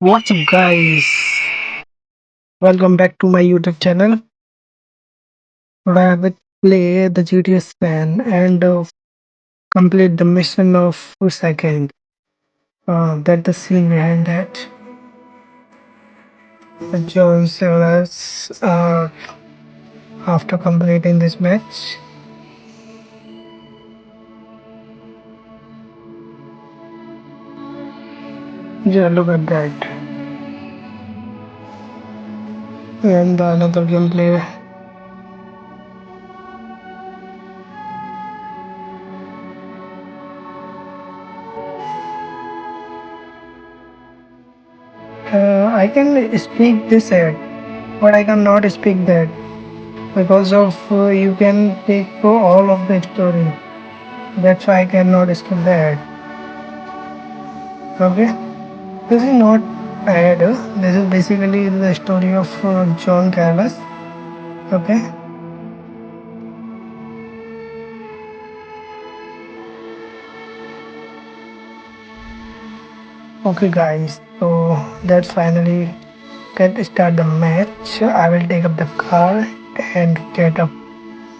What's up, guys? Welcome back to my YouTube channel where we play the GTS fan and complete the mission of 2 seconds. That the scene behind that. John Silas, after completing this match. Yeah, look at that. And another gameplay. I can speak this ad, but I cannot speak that because of you can take all of the story. That's why I cannot skip the ad. Okay. This is not ad. This is basically the story of John Carlos. Okay. Okay, guys. So let's finally get start the match. I will take up the car and get up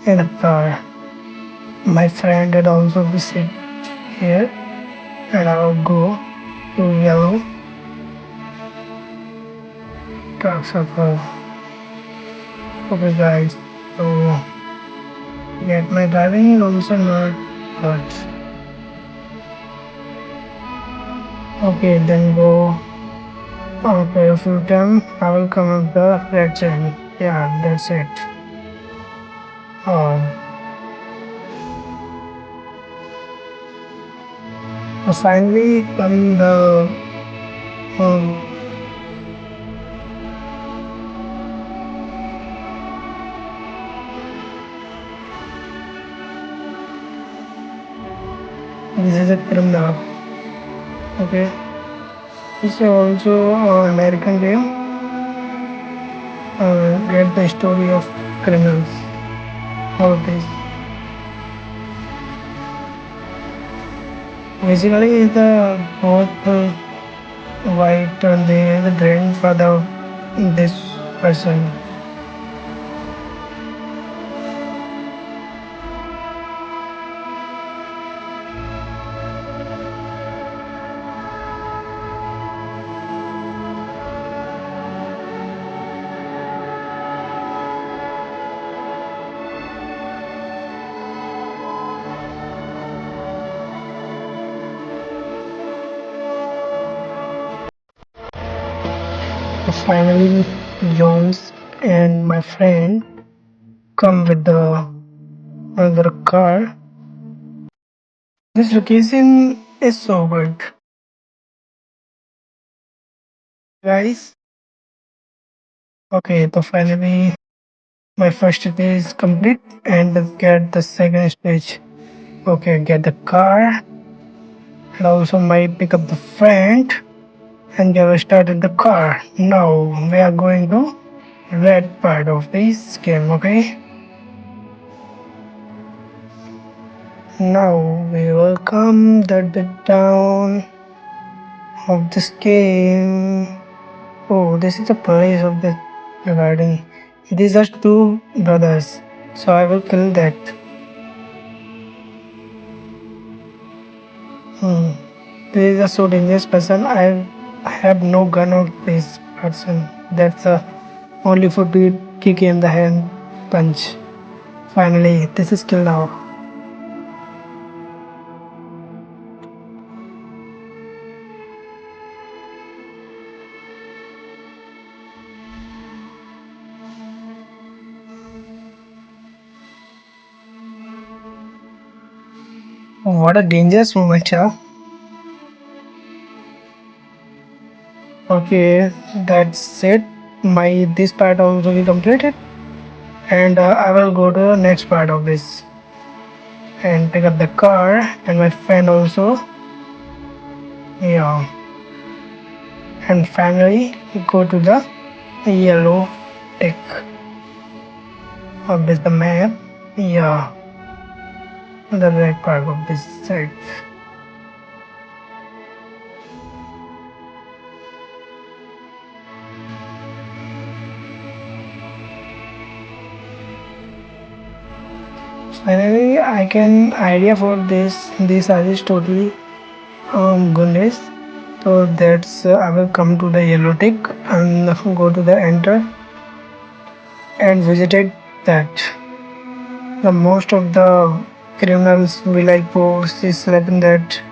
in the car. My friend will also be sit here, and I will go to yellow truck circle. Okay, guys. So get my driving is also not good. Okay, then go. Okay, a few times I will come up the red chain. Yeah, that's it. Um, Finally, come the um, this is a criminal. Okay, it's also American game. Get the story of criminals. All this. Basically, the both white and the grandfather this person. Finally, Jones and my friend come with the another car. This location is so good, guys. Okay, so finally my first stage is complete and get the second stage. Okay, get the car and also might pick up the friend and get started the car. Now we are going to red part of this game. Okay. Now we will come the down of this game. Oh, this is the place of the garden. These are two brothers, so I will kill that. Hmm. This is a so dangerous person. I have no gun on this person. That's only for the kick in the hand punch. Finally, this is kill now. What a dangerous moment, yeah. Okay, that's it. My this part also be completed, and I will go to the next part of this and pick up the car and my friend also. Yeah, and finally go to the yellow tick of this the map. Yeah, the red part of this side. Finally, I can idea for this. This is totally goodness. So that's I will come to the yellow tick and go to the enter and visited that. The most of the criminals will like post is selecting that.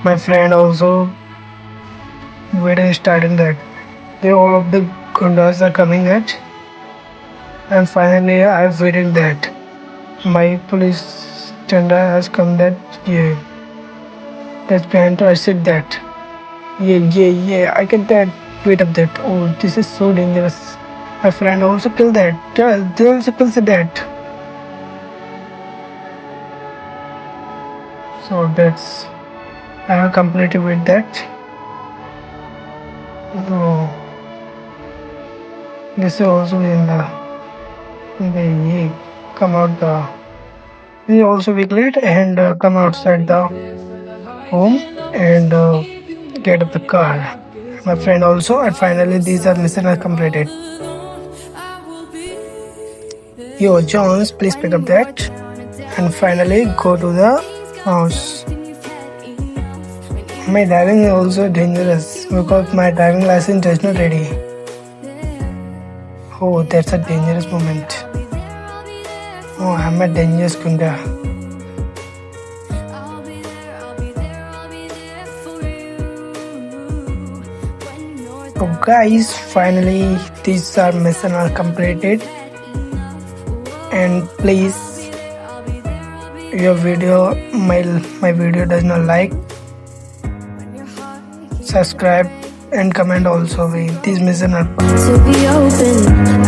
My friend also video starting that. They all of the gundas are coming at, and finally I waited that. My police tender has come that yeah. That's behind I said that. Yeah, I get that. Wait up that. Oh, this is so dangerous. My friend also killed that. Yeah, they also killed that. So that's I have completed with that. So this is also in the come out the we also weekly and come outside the home and get up the car. My friend also and finally these are mission are completed. Yo Jones, please pick up that and finally go to the house. My driving is also dangerous because my driving license is not ready. Oh, that's a dangerous moment. Oh, I'm a dangerous kunda. So guys, finally these are mission are completed. And please, your video, my video does not like, subscribe and comment also. These mission are. To be open.